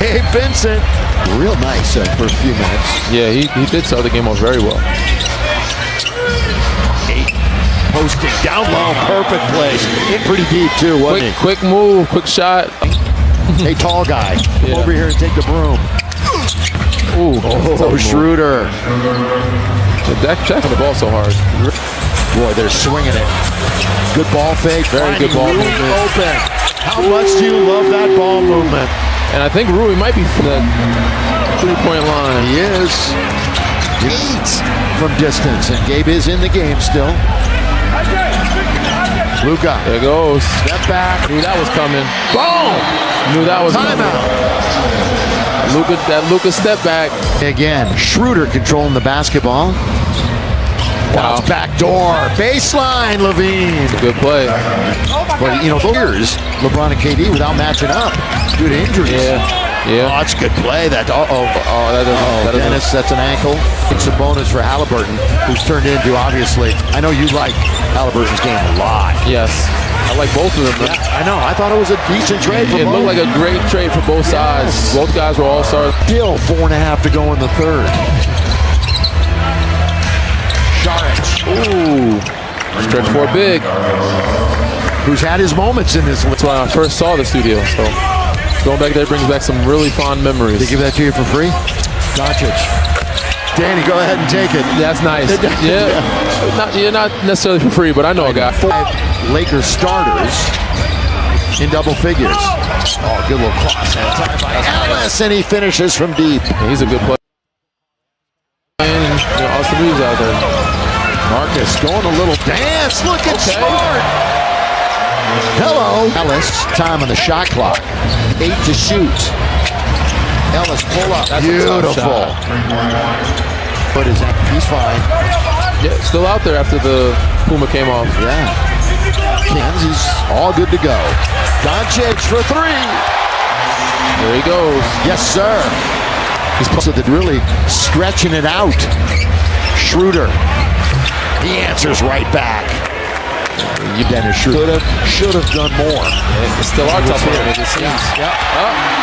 Gabe Vincent. Real nice for a few minutes. Yeah, he did start the game off very well. Posting down low, perfect place. In pretty deep too, wasn't he? Quick move, quick shot. Hey, tall guy, come over here and take the broom. Ooh, oh, Schroeder. Jack checking the ball so hard. Boy, they're swinging it. Good ball fake. Very good ball movement. Open. How much do you love that ball movement? And I think Rui might be from that three-point line. He is. 8 from distance, and Gabe is in the game still. Luka. There goes. Step back. Knew that was coming. Boom! Knew that was Timeout. coming. Luka step back. Again, Schroeder controlling the basketball. Wow. Back door. Baseline, Levine. Good play. But, you know, those years, LeBron and KD without matching up due to injuries. Yeah. Oh, that's a good play. That Dennis, that's an ankle. It's a bonus for Halliburton, who's turned into, obviously, I know you like Halliburton's game a lot. Yes. I like both of them. Yeah, I know. I thought it was a decent trade for both. It looked like a great trade for both sides. Both guys were all-stars. Still 4.5 to go in the third. Saric. Ooh. Stretch for big. Who's had his moments in this. That's when I first saw the studio, so going back there brings back some really fond memories. They give that to you for free? Doncic. Danny, go ahead and take it. That's nice. Yeah. Not necessarily for free, but I know a guy. 5 Lakers starters in double figures. Oh, good little cross. Time by Ellis, and he finishes from deep. Yeah, he's a good player. And Austin Reeves out there. Marcus going a little dance. Look at Smart. Hello. Ellis, time on the shot clock. 8 to shoot. Ellis pull up. That's beautiful. But he's fine. Yeah, still out there after the Puma came off. Yeah. He's all good to go. Doncic for 3. There he goes. Yes, sir. He's so that really stretching it out. Schroeder. He answers right back. Dennis Schroeder should have done more. It's still our top player, it seems.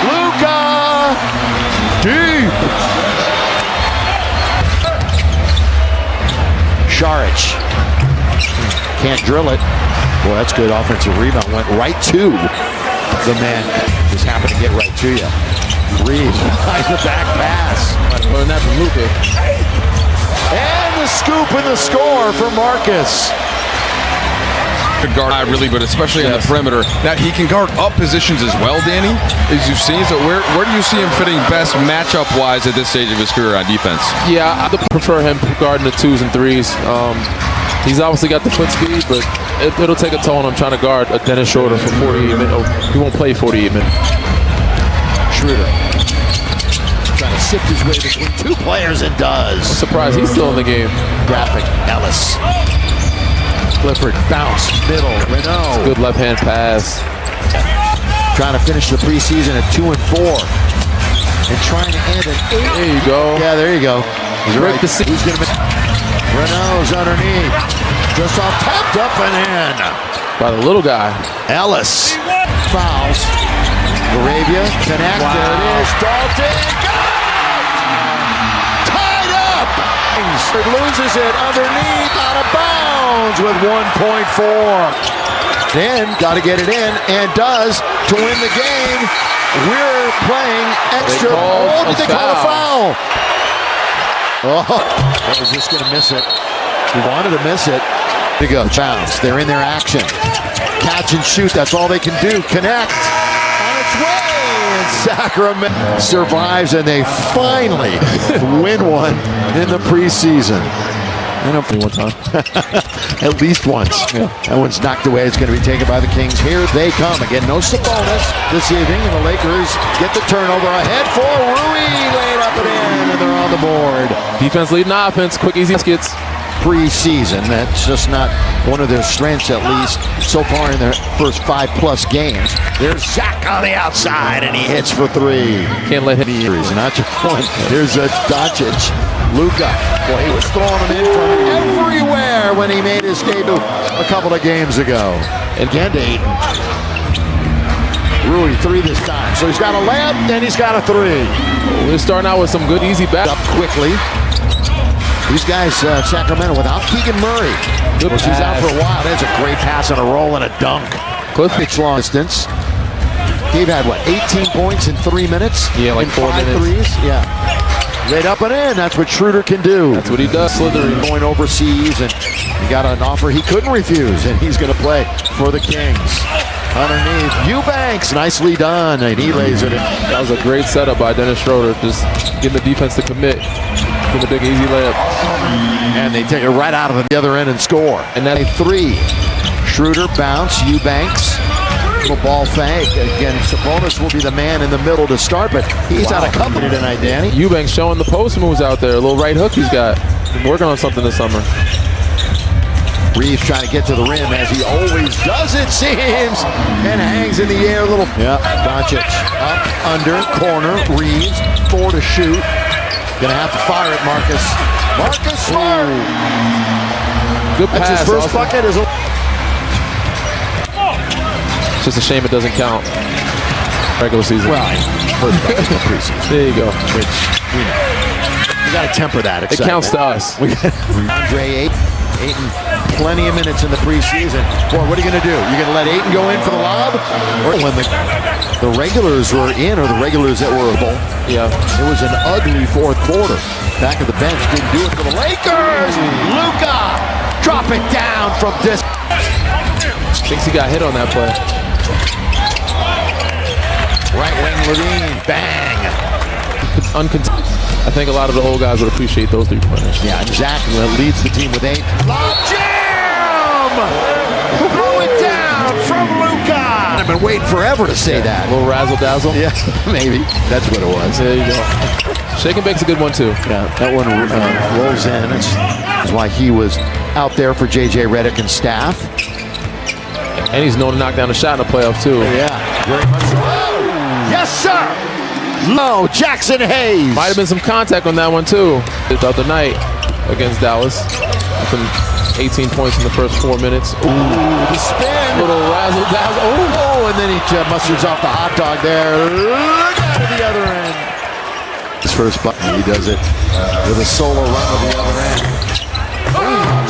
Luka! Deep! Saric. Can't drill it. Boy, that's good offensive rebound. Went right to the man. Just happened to get right to you. Reeves behind the back pass. Learn that from Luka. And the scoop and the score for Marcus. Guard really, but especially on the perimeter. Now he can guard up positions as well, Danny, as you've seen. So where do you see him fitting best matchup-wise at this stage of his career on defense? Yeah, I prefer him guarding the 2s and 3s. He's obviously got the foot speed, but it'll take a toll on him trying to guard a Dennis Schroeder for 48 minutes. He won't play 48 minutes. Schroeder trying to sift his way between 2 players and does. I'm surprised he's still in the game. Graphic. Ellis. Clifford, bounce, middle, Renault. Good left-hand pass. Trying to finish the preseason at 2 and 4. And trying to end at 8. There you go. Yeah, there you go. He's right. Who's going to Renault's underneath. Just off, tapped up and in. By the little guy. Ellis. Fouls. Arabia, connect. Wow. There it is. Dalton. Tied up. Loses it underneath, out of bounds with 1.4. Then got to get it in, and does to win the game. We're playing extra. Did they call a foul? Oh, was just going to miss it. He wanted to miss it. To go, bounce. They're in their action. Catch and shoot. That's all they can do. Connect. On its way. And Sacramento survives, and they finally win one in the preseason. And one time. At least once. Yeah. That one's knocked away. It's going to be taken by the Kings. Here they come. Again, no Sabonis this evening, and the Lakers get the turnover. Ahead for Rui. Laid up and in, and they're on the board. Defense leading offense. Quick, easy baskets. Preseason. That's just not one of their strengths, at least so far in their first 5+ games. There's Zach on the outside, and he hits for 3. Can't let him be. Not just one. Here's Doncic. Luka. Boy, he was throwing them in from everywhere when he made his debut a couple of games ago. And again to Ayton. Rui, 3 this time. So he's got a layup, and he's got a 3. We're starting out with some good, easy back. Up quickly. These guys, Sacramento, without Keegan Murray. Good He's out pass. for a while. That's a great pass and a roll and a dunk. Cliff. It's long distance. Gabe had, what, 18 points in 3 minutes? Yeah, like in 4 5 minutes. threes? Yeah. Laid up and in. That's what Schroeder can do. That's what he does. Slithering. Going overseas, and he got an offer he couldn't refuse, and he's going to play for the Kings. Underneath, Eubanks, nicely done, and he lays it in. That was a great setup by Dennis Schroeder. Just getting the defense to commit. Give a big easy layup. And they take it right out of the other end and score. And then a 3. Schroeder bounce, Eubanks. Little ball fake. Again, Sabonis will be the man in the middle to start, but he's out of company tonight, Danny. Eubanks showing the post moves out there. A little right hook he's got. Been working on something this summer. Reeves trying to get to the rim, as he always does, it seems, and hangs in the air a little. Yeah, Doncic up, under, corner, Reeves, 4 to shoot. Gonna have to fire it, Marcus. Marcus Smart. Good pass. That's his first Austin. bucket. It's just a shame it doesn't count. Regular season. Well, first bucket in the preseason. There you go. Which, you know, you got to temper that It excitement. counts to us. Andre Ayton, plenty of minutes in the preseason. Boy, what are you going to do? You're going to let Ayton go in for the lob? Or when the regulars were in, or the regulars that were able? Yeah. It was an ugly fourth quarter. Back of the bench didn't do it for the Lakers. Luka, drop it down from distance. Thinks he got hit on that play. Right wing Levine, bang. I think a lot of the old guys would appreciate those 3-pointers. Yeah, and Zach leads the team with 8. Lob jam! Throw it down from Luka. I've been waiting forever to say that. A little razzle dazzle. Yeah, maybe. That's what it was. There you go. Shake and bake's a good one too. Yeah, that one rolls in. That's why he was out there for J.J. Redick and staff. And he's known to knock down a shot in the playoff too. Yeah, very much so. Yes, sir! No, Jackson Hayes. Might have been some contact on that one too. The other night against Dallas. Some 18 points in the first 4 minutes. Ooh, the spin. Little razzle dazzle. Oh, and then he musters off the hot dog there. Look out to the other end. His first button, he does it with a solo run to the other end.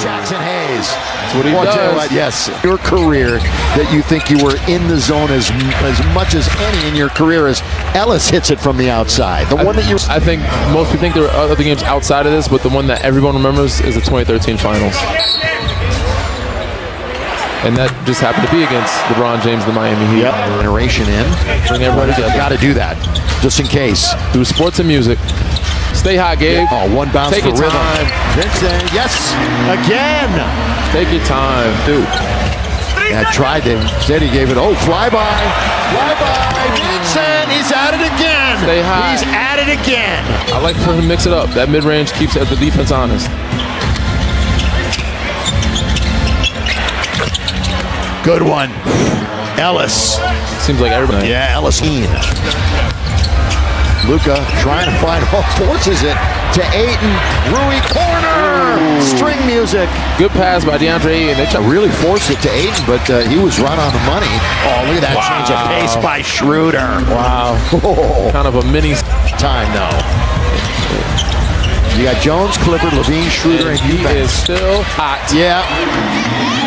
Jackson Hayes. That's what he Well, does. tell you what, yes, your career that you think you were in the zone as much as any in your career as Ellis hits it from the outside. The one that you. I think most people think there are other games outside of this, but the one that everyone remembers is the 2013 finals. And that just happened to be against LeBron James, the Miami Heat. Yep. Generation in. Bring everybody together. Got to do that, just in case. Through sports and music. Stay hot, Gabe. Oh, one bounce Take for your rhythm. time. Vincent, yes, again. Take your time, dude. Yeah, tried to. Said he gave it. Oh, flyby. Vincent, he's at it again. Stay high. He's at it again. I like for him to mix it up. That mid-range keeps the defense honest. Good one. Ellis. Seems like everybody. Yeah, Ellis. Luka trying to find, forces it to Ayton. Rui corner. String music. Good pass by DeAndre Ayton. They tried Really forced it to Ayton, but he was right on the money. Oh, look at that change of pace by Schroeder. Wow. Oh, Kind of a mini. time though. You got Jones, Clifford, Levine, Schroeder, and He Eubanks. is still hot. Yeah,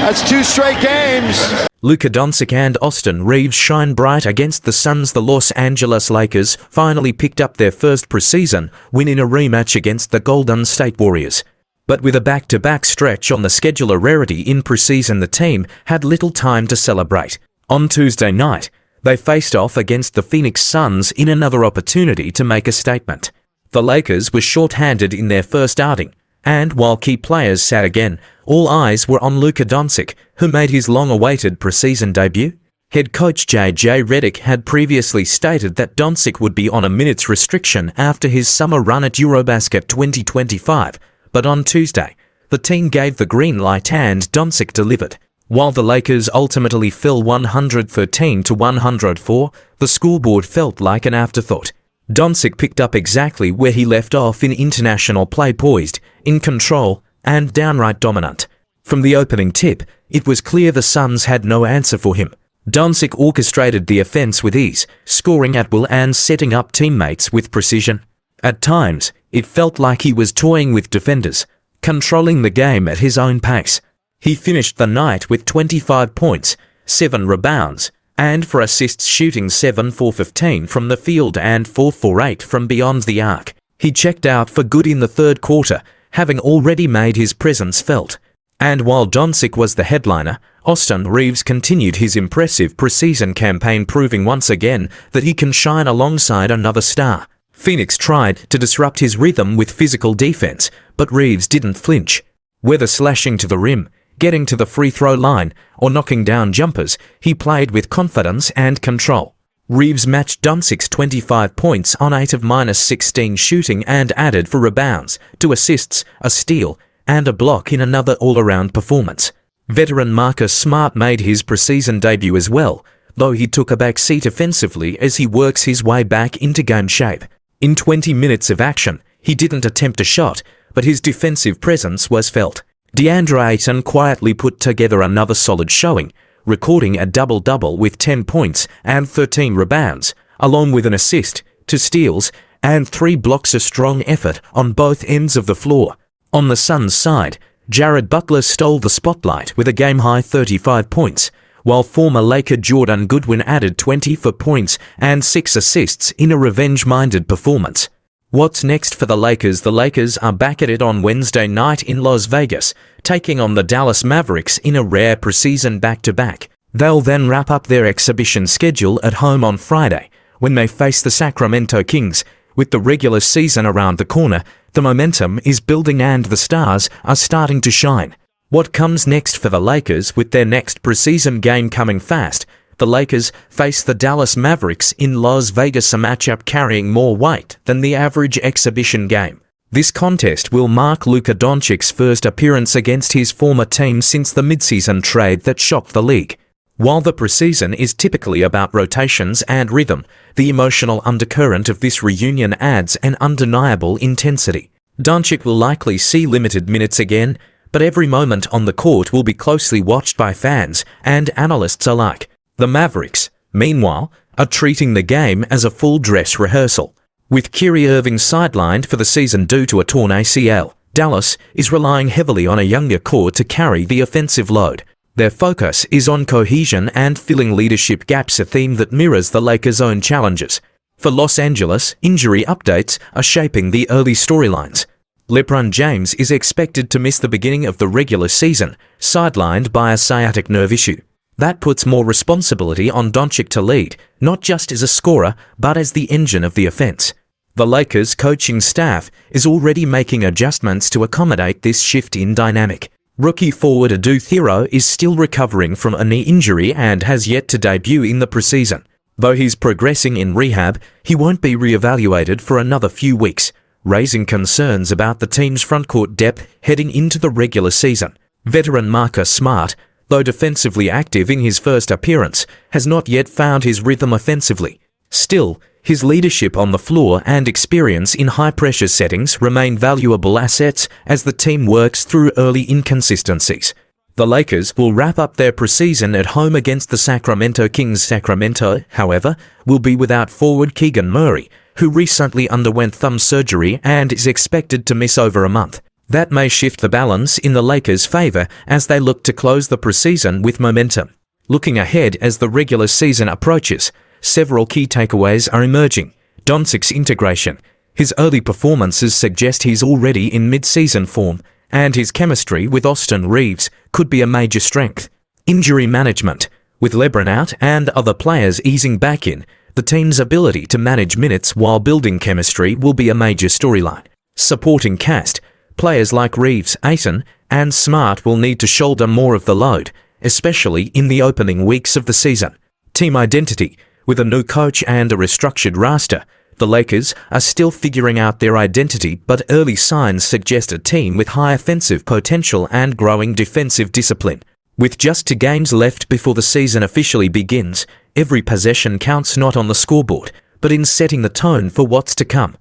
that's 2 straight games. Luka Doncic and Austin Reeves shine bright against the Suns. The Los Angeles Lakers finally picked up their first preseason win in a rematch against the Golden State Warriors. But with a back-to-back stretch on the schedule, a rarity in preseason, the team had little time to celebrate. On Tuesday night, they faced off against the Phoenix Suns in another opportunity to make a statement. The Lakers were short-handed in their first outing, and while key players sat again, all eyes were on Luka Doncic, who made his long-awaited preseason debut. Head coach J.J. Redick had previously stated that Doncic would be on a minutes restriction after his summer run at Eurobasket 2025, but on Tuesday, the team gave the green light and Doncic delivered. While the Lakers ultimately fell 113-104, the scoreboard felt like an afterthought. Doncic picked up exactly where he left off in international play, poised, in control, and downright dominant. From the opening tip, it was clear the Suns had no answer for him. Doncic orchestrated the offense with ease, scoring at will and setting up teammates with precision. At times, it felt like he was toying with defenders, controlling the game at his own pace. He finished the night with 25 points, 7 rebounds, and 4 assists, shooting 7 for 15 from the field and 4 for 8 from beyond the arc. He checked out for good in the third quarter, having already made his presence felt. And while Doncic was the headliner, Austin Reaves continued his impressive preseason campaign, proving once again that he can shine alongside another star. Phoenix tried to disrupt his rhythm with physical defense, but Reaves didn't flinch. Whether slashing to the rim, getting to the free throw line, or knocking down jumpers, he played with confidence and control. Reaves matched Doncic's 25 points on 8 of -16 shooting and added 4 rebounds, 2 assists, a steal, and a block in another all-around performance. Veteran Marcus Smart made his preseason debut as well, though he took a back seat offensively as he works his way back into game shape. In 20 minutes of action, he didn't attempt a shot, but his defensive presence was felt. DeAndre Ayton quietly put together another solid showing, recording a double-double with 10 points and 13 rebounds, along with an assist, 2 steals, and 3 blocks. A strong effort on both ends of the floor. On the Suns' side, Jared Butler stole the spotlight with a game-high 35 points, while former Laker Jordan Goodwin added 24 points and 6 assists in a revenge-minded performance. What's next for the Lakers? The Lakers are back at it on Wednesday night in Las Vegas, taking on the Dallas Mavericks in a rare preseason back-to-back. They'll then wrap up their exhibition schedule at home on Friday, when they face the Sacramento Kings. With the regular season around the corner, the momentum is building and the stars are starting to shine. What comes next for the Lakers? With their next preseason game coming fast, the Lakers face the Dallas Mavericks in Las Vegas, a matchup carrying more weight than the average exhibition game. This contest will mark Luka Doncic's first appearance against his former team since the midseason trade that shocked the league. While the preseason is typically about rotations and rhythm, the emotional undercurrent of this reunion adds an undeniable intensity. Doncic will likely see limited minutes again, but every moment on the court will be closely watched by fans and analysts alike. The Mavericks, meanwhile, are treating the game as a full dress rehearsal. With Kyrie Irving sidelined for the season due to a torn ACL, Dallas is relying heavily on a younger core to carry the offensive load. Their focus is on cohesion and filling leadership gaps, a theme that mirrors the Lakers' own challenges. For Los Angeles, injury updates are shaping the early storylines. LeBron James is expected to miss the beginning of the regular season, sidelined by a sciatic nerve issue. That puts more responsibility on Doncic to lead, not just as a scorer, but as the engine of the offense. The Lakers' coaching staff is already making adjustments to accommodate this shift in dynamic. Rookie forward Adu Thero is still recovering from a knee injury and has yet to debut in the preseason. Though he's progressing in rehab, he won't be re-evaluated for another few weeks, raising concerns about the team's frontcourt depth heading into the regular season. Veteran Marcus Smart, though defensively active in his first appearance, has not yet found his rhythm offensively. Still, his leadership on the floor and experience in high-pressure settings remain valuable assets as the team works through early inconsistencies. The Lakers will wrap up their preseason at home against the Sacramento Kings. Sacramento, however, will be without forward Keegan Murray, who recently underwent thumb surgery and is expected to miss over a month. That may shift the balance in the Lakers' favor as they look to close the preseason with momentum. Looking ahead as the regular season approaches, several key takeaways are emerging. Doncic's integration. His early performances suggest he's already in mid-season form, and his chemistry with Austin Reaves could be a major strength. Injury management. With LeBron out and other players easing back in, the team's ability to manage minutes while building chemistry will be a major storyline. Supporting cast. Players like Reaves, Ayton, and Smart will need to shoulder more of the load, especially in the opening weeks of the season. Team identity. With a new coach and a restructured roster, the Lakers are still figuring out their identity, but early signs suggest a team with high offensive potential and growing defensive discipline. With just 2 games left before the season officially begins, every possession counts, not on the scoreboard, but in setting the tone for what's to come.